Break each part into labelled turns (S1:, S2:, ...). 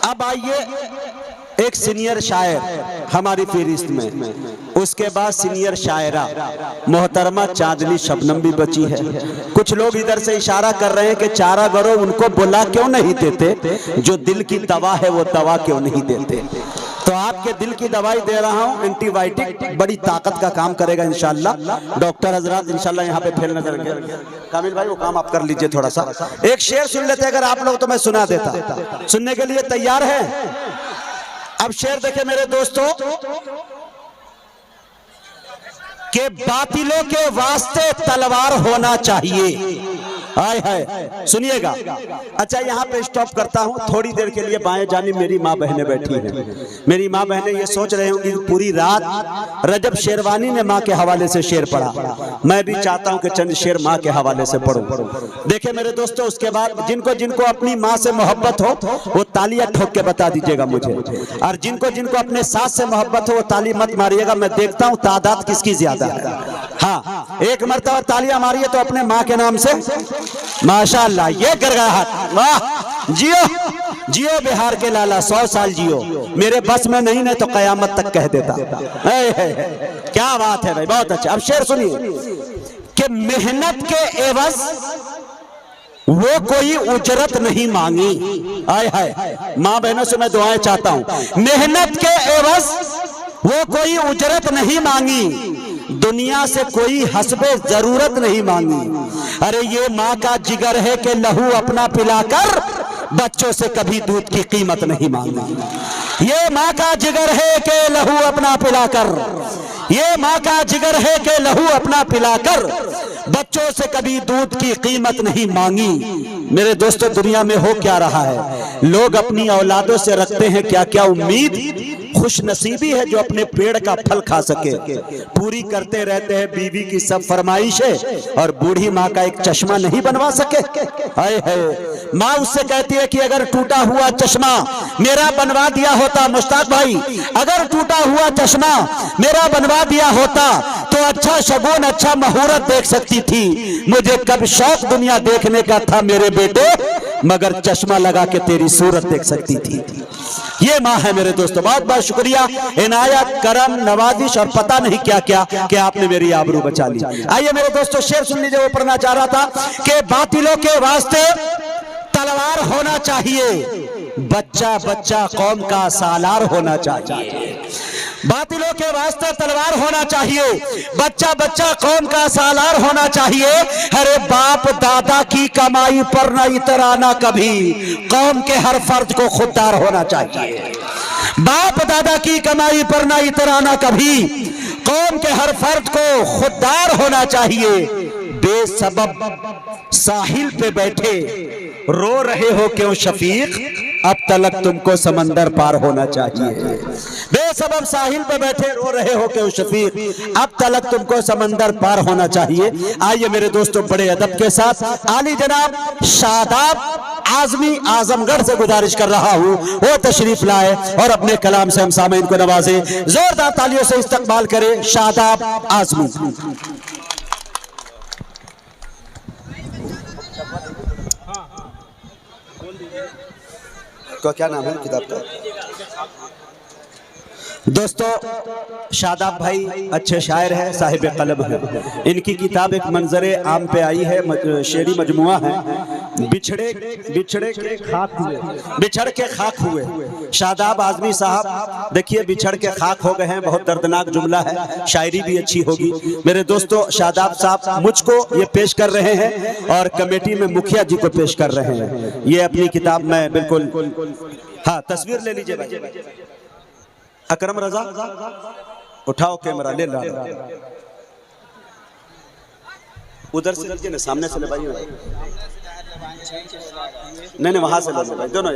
S1: अब आइए एक सीनियर शायर हमारी फहरिस्त में, उसके बाद सीनियर शायरा मोहतरमा चांदनी शबनम भी बची है। कुछ लोग इधर से इशारा कर रहे हैं कि चारा गरो उनको बुला क्यों नहीं देते, जो दिल की दवा है वो दवा क्यों नहीं देते। तो आपके दिल की दवाई दे रहा हूं, एंटीबायोटिक, बड़ी ताकत का काम करेगा इंशाल्लाह। डॉक्टर हजरात इंशाल्लाह यहाँ पे फेल नजर गए। कामिल भाई वो काम आप कर लीजिए थोड़ा सा। एक शेर सुन लेते अगर आप लोग तो मैं सुना देता। सुनने के लिए तैयार है? अब शेर देखे मेरे दोस्तों, के बातिलों के वास्ते तलवार होना चाहिए। हाय हाय, सुनिएगा। अच्छा यहाँ पे स्टॉप करता हूँ थोड़ी देर के लिए। बाएं जानी मेरी माँ बहनें बैठी हैं। मेरी माँ बहनें ये सोच रहे होंगी पूरी रात रजब शेरवानी ने माँ के हवाले से शेर पढ़ा, मैं भी चाहता हूँ कि चंद शेर माँ के हवाले से पढ़ूं। देखिए मेरे दोस्तों, उसके बाद जिनको जिनको अपनी माँ से मोहब्बत हो वो तालियां ठोक के बता दीजिएगा मुझे, और जिनको जिनको अपने सास से मोहब्बत हो वो ताली मत मारिएगा। मैं देखता हूँ तादाद किसकी ज्यादा है। हाँ, एक मरतबा तालियां मारिए तो अपने माँ के नाम से। माशाअल्लाह, ये गरगड़ाहट, वाह, जियो जियो बिहार के लाला, 100 साल जियो। मेरे बस में नहीं तो कयामत तक कह देता। क्या बात है भाई, बहुत अच्छा। अब शेर सुनिए कि मेहनत के एवज वो कोई उजरत नहीं मांगी। आय हाय, माँ बहनों से मैं दुआएं चाहता हूं। मेहनत के एवज वो कोई उजरत नहीं मांगी, दुनिया से कोई हस्बे जरूरत नहीं मांगी। अरे ये माँ का जिगर है कि लहू अपना पिलाकर बच्चों से कभी दूध की कीमत नहीं मांगी। ये माँ का जिगर है कि लहू अपना पिलाकर, ये माँ का जिगर है कि लहू अपना पिलाकर बच्चों से कभी दूध की कीमत नहीं मांगी। मेरे दोस्तों, दुनिया में हो क्या रहा है? लोग अपनी औलादों से रखते हैं क्या क्या उम्मीद, खुश नसीबी है जो अपने पेड़ का फल खा सके। पूरी करते रहते हैं बीवी की सब फरमाइशें और बूढ़ी माँ का एक चश्मा नहीं बनवा सके। हाय हाय, माँ उससे कहती है कि अगर टूटा हुआ चश्मा मेरा बनवा दिया होता, मुश्ताक भाई, अगर टूटा हुआ चश्मा मेरा बनवा दिया होता तो अच्छा शगुन, अच्छा मुहूर्त देख सकती थी। मुझे कब शौक दुनिया देखने का था मेरे बेटे, मगर चश्मा लगा के तेरी सूरत देख सकती थी। ये माँ है मेरे दोस्तों। बहुत बहुत शुक्रिया, इनायत, करम, नवाजिश और पता नहीं क्या क्या कि आपने मेरी आबरू बचा ली। आइए मेरे दोस्तों, शेर सुन लीजिए। वो पढ़ना चाह रहा था कि बातिलों के वास्ते तलवार होना चाहिए, बच्चा बच्चा कौम का सालार होना चाहिए। बातिलों के वास्ते तलवार होना चाहिए, बच्चा बच्चा कौम का सालार होना चाहिए। अरे बाप दादा की कमाई पर न इतराना कभी, कौम के हर फर्द को खुददार होना चाहिए। बाप दादा की कमाई पर न इतराना कभी, कौम के हर फर्द को खुददार होना चाहिए। बेसबब साहिल पे बैठे रो रहे हो क्यों शफीक, अब तलक तुमको समंदर पार होना चाहिए। बेसबब साहिल पे बैठे रो रहे हो क्यों शफीक, अब तलक तुमको समंदर पार होना चाहिए। आइए मेरे दोस्तों, बड़े अदब के साथ आली जनाब शादाब आजमी आजमगढ़ से गुजारिश कर रहा हूँ वो तशरीफ लाए और अपने कलाम से हम सामईन को नवाजे। जोरदार तालियों से इस्तकबाल करें शादाब आजमी। तो क्या नाम है किताब का? दोस्तों, शादाब भाई अच्छे शायर हैं, साहिब कलम है। इनकी किताब एक मंजरे आम पे आई है, शेरी मजमुआ है, बिछड़े के खाक हुए, बिछड़ के खाक हुए। शादाब आजमी साहब देखिए बिछड़ के खाक हो गए हैं, बहुत दर्दनाक जुमला है, शायरी भी अच्छी होगी। मेरे दोस्तों, शादाब साहब मुझको ये पेश कर रहे हैं और कमेटी में मुखिया जी को पेश कर रहे हैं। ये अपनी किताब में बिल्कुल, हाँ तस्वीर ले लीजिए भाई। अकरम रजा उठाओ कैमरा, ले ला उधर से लीजिए ना, सामने से ले भाई। नहीं वहां से ले भाई, दोनों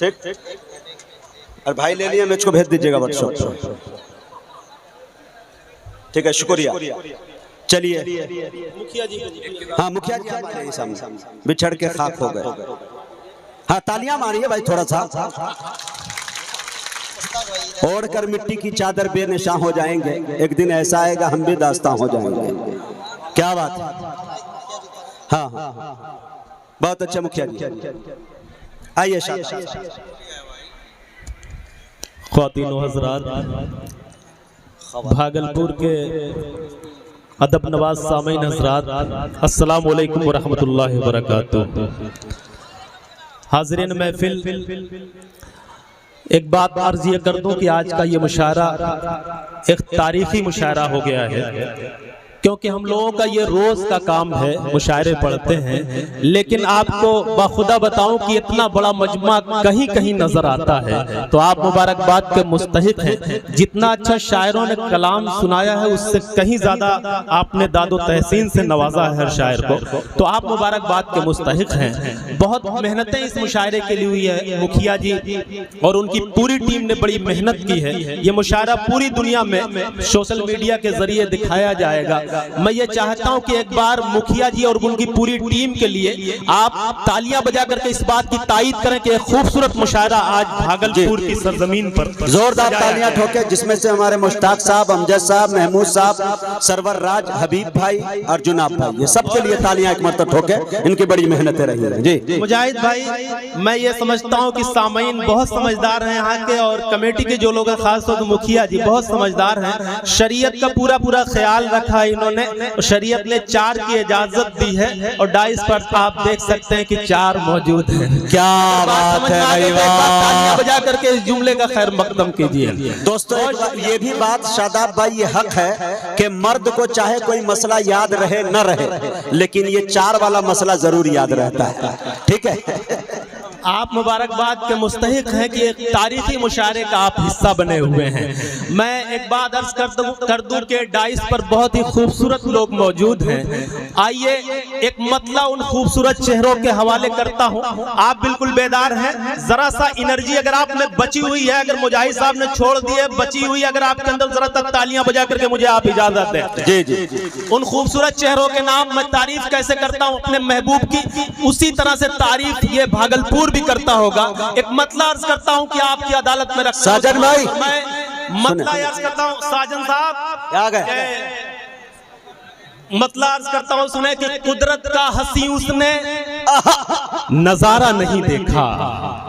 S1: ठीक। और भाई ले लिए, मुझको भेज दीजिएगा व्हाट्सएप। ठीक है, शुक्रिया। चलिए मुखिया जी, हाँ मुखिया जी हमारे सामने बिछड़ के खाक हो गए। हाँ तालियां मारिए भाई थोड़ा सा। ओढ़कर मिट्टी की चादर बेनिशां हो जाएंगे, एक दिन ऐसा आएगा हम भी दास्तां हो जाएंगे। क्या बात है? हाँ बहुत अच्छा मुखिया जी, आइए
S2: ख्वातीनो हज़रात, भागलपुर के अदब नवाज सामीन हज़रात, अस्सलाम वालेकुम व रहमतुल्लाहि व बरकातुहू। हाज़रीन महफिल, एक बात अर्ज़ ये कर दूं कि आज का ये मुशायरा एक तारीख़ी मुशायरा हो गया है, क्योंकि हम लोगों का ये रोज़ का काम है, मुशायरे पढ़ते हैं, लेकिन आपको बाखुदा बताऊं कि इतना बड़ा मजमा कहीं कहीं नज़र आता है, तो आप मुबारकबाद के मुस्तहिक हैं। जितना अच्छा शायरों ने कलाम सुनाया है उससे कहीं ज़्यादा आपने दादो तहसीन से नवाजा है हर शायर को, तो आप मुबारकबाद के मुस्तहिक हैं। बहुत मेहनतें इस मुशायरे के लिए हुई है, मुखिया जी और उनकी पूरी टीम ने बड़ी मेहनत की है। ये मुशायरा पूरी दुनिया में सोशल मीडिया के जरिए दिखाया जाएगा। मैं ये चाहता हूं कि एक बार मुखिया जी और उनकी पूरी टीम के लिए आप तालियां बजा करके इस बात की तायीद करें कि एक खूबसूरत मुशायरा आज भागलपुर की सरजमीन पर
S1: जोरदार तालियां ठोके, जिसमें से हमारे मुश्ताक साहब, अमजद साहब, महमूद साहब, सरवर राज, हबीब भाई, अर्जुनाब भाई, ये सबके लिए तालियां एक मरतबा ठोके, इनकी बड़ी मेहनतें रही हैं। जी
S2: मुजाहिद भाई, मैं ये समझता हूँ कि सामीन बहुत समझदार हैं यहाँ के, और कमेटी के जो लोग हैं, खासतौर पर मुखिया जी बहुत समझदार हैं। शरीयत का पूरा ख्याल रखा है इन्होंने, शरीयत ने 4 की इजाजत दी है और डाइस पर आप देख सकते हैं कि 4 मौजूद हैं।
S1: क्या बात है भाई,
S2: तालियां बजा करके इस जुमले का खैर मकदम कीजिए।
S1: दोस्तों ये भी बात शादाब भाई, ये हक है कि मर्द को चाहे कोई मसला याद रहे न रहे, लेकिन ये 4 वाला मसला जरूर याद रहता है। ठीक है,
S2: आप मुबारकबाद के मुस्तहिक हैं कि एक तारीखी मुशायरे का आप हिस्सा बने हुए हैं। मैं एक बात अर्ज कर दूं कि डाइस पर बहुत ही खूबसूरत लोग मौजूद हैं। आइए एक मतला उन खूबसूरत चेहरों के हवाले करता हूं। आप बिल्कुल बेदार हैं, जरा सा एनर्जी अगर आप में बची हुई है, अगर मुजाहिद साहब ने छोड़ दी है बची हुई, अगर आपके अंदर जरा तक तालियां बजा करके मुझे आप इजाजत दें।
S1: जी जी,
S2: उन खूबसूरत चेहरों के नाम मैं तारीफ कैसे करता हूं अपने महबूब की, उसी तरह से तारीफ ये भागलपुर भी करता होगा। एक मतला अर्ज करता हूं कि आपकी अदालत में रखता हूं।
S1: साजन भाई,
S2: मैं मतला अर्ज करता हूं, साजन साहब
S1: आ गए।
S2: मतला अर्ज करता हूं, सुने कि कुदरत का हंसी उसने नजारा नहीं देखा।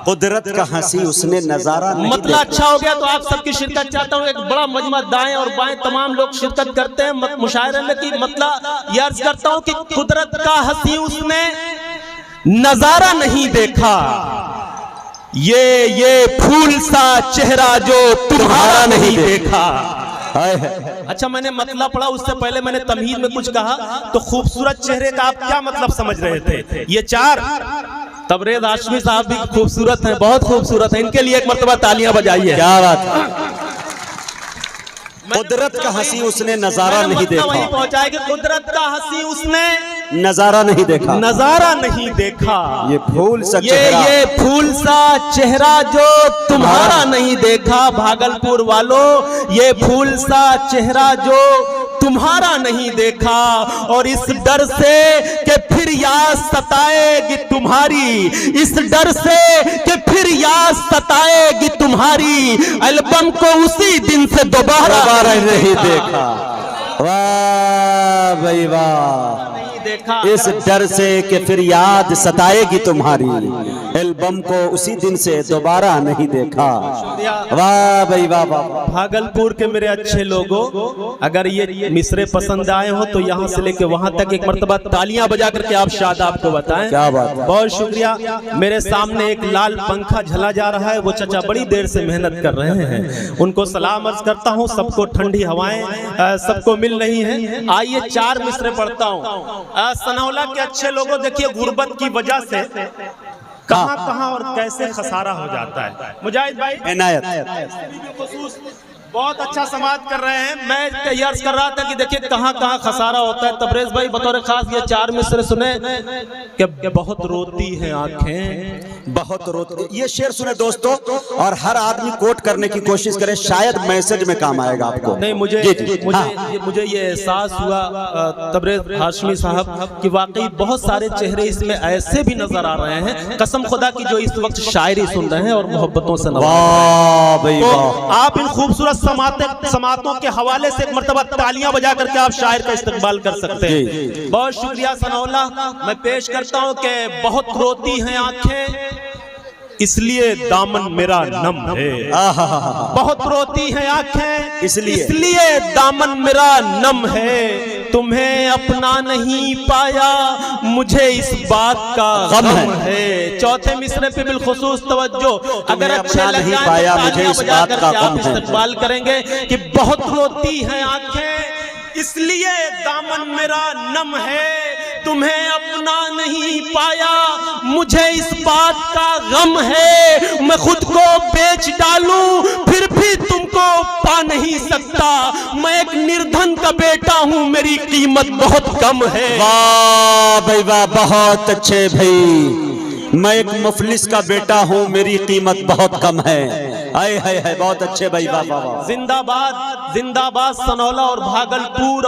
S1: कुदरत का हंसी उसने नजारा नहीं
S2: मतला अच्छा हो गया, तो आप सबकी शिरकत चाहता हूं। एक बड़ा मजमा दाएं और बाएं तमाम लोग शिरकत करते हैं मुशायरे में कि मतला ये अर्ज करता हूं कि कुदरत का हंसी उसने नजारा नहीं देखा, ये फूल सा चेहरा जो तुम्हारा नहीं देखा। अच्छा, मैंने मतलब पढ़ा, उससे पहले मैंने तमहीद में कुछ कहा, तो खूबसूरत चेहरे का आप क्या मतलब समझ रहे थे? ये 4 तबरेज हाशमी साहब भी खूबसूरत हैं, बहुत खूबसूरत हैं, इनके लिए एक मरतबा तालियां बजाइए।
S1: क्या बात है, कुदरत का हंसी उसने नजारा नहीं देखा।
S2: वहीं पहुंचाए कि कुदरत का हंसी उसने
S1: नजारा नहीं देखा,
S2: नजारा नहीं देखा।
S1: ये फूल सा चेहरा,
S2: ये फूल सा चेहरा जो तुम्हारा नहीं देखा। भागलपुर वालों, ये फूल सा चेहरा जो तुम्हारा नहीं देखा, और इस डर से कि फिर याद सताएगी तुम्हारी, इस डर से कि फिर याद सताएगी तुम्हारी, एल्बम को उसी दिन से दोबारा
S1: नहीं देखा। वाह भाई वाह, इस डर से कि फिर याद सताएगी तुम्हारी, एल्बम को उसी दिन से दोबारा नहीं देखा। वाह भाई वाह वाह।
S2: भागलपुर के मेरे अच्छे लोगों, अगर ये मिसरे पसंद आए हो तो यहाँ से लेके वहां तक एक मर्तबा तालियां बजा करके आप शादाब को बताएं।
S1: क्या बात,
S2: बहुत शुक्रिया। मेरे सामने एक लाल पंखा झला जा रहा है, वो चचा बड़ी देर से मेहनत कर रहे हैं, उनको सलाम अर्ज करता हूँ। सबको ठंडी हवाएं सबको मिल रही हैं। आइए 4 मिसरे पढ़ता हूँ। सनौला के अच्छे लोगों, देखिए गुर्बत की वजह से कहां और कैसे खसारा हो जाता है। मुजाहिद भाई
S1: इनायत
S2: बहुत अच्छा समाज कर रहे हैं। मैं तैयार कर रहा था कि देखिए कहां खसारा होता है। तबरेज भाई बतौर खास ये 4 मिसरे सुने कि बहुत रोती हैं आंखें
S1: बहुत रोते। ये शेर सुने दोस्तों, और हर आदमी कोट करने की कोशिश करे, शायद मैसेज में काम आएगा आपको।
S2: नहीं, मुझे
S1: जी, जी,
S2: मुझे ये एहसास हुआ तबरेज़ हाशमी साहब कि वाकई बहुत सारे चेहरे इसमें ऐसे भी नजर आ रहे हैं, कसम खुदा की, जो इस वक्त शायरी सुन रहे हैं और मोहब्बतों से
S1: वाह भाई
S2: तो
S1: वाह।
S2: आप इन खूबसूरत समातों के हवाले से एक मर्तबा तालियां बजा करके आप शायर का इस्तकबाल कर सकते हैं। बहुत शुक्रिया सनाउल्लाह। मैं पेश करता हूं कि बहुत रोती हैं आंखें इसलिए दामन मेरा नम है। बहुत रोती हैं आंखें इसलिए दामन मेरा नम है। तुम्हें अपना नहीं पाया मुझे इस बात का गम है। चौथे मिसरे पे बिलखुसूस तवज्जो, अगर अच्छे लग जाए
S1: पाया मुझे इस बात का गम है।
S2: इस्तकबाल करेंगे कि बहुत रोती हैं आंखें इसलिए दामन मेरा नम है। तुम्हें अपना नहीं पाया मुझे इस बात का गम है। मैं खुद को बेच डालूं फिर भी तुमको पा नहीं सकता। मैं एक निर्धन का बेटा हूं, मेरी कीमत बहुत कम है।
S1: वाह भाई वाह, बहुत अच्छे भाई। मैं एक मुफलिस का बेटा हूं, मेरी कीमत बहुत कम है। आए है बहुत अच्छे भाई, वाह वाह।
S2: जिंदाबाद जिंदाबाद सनौला और भागलपुर।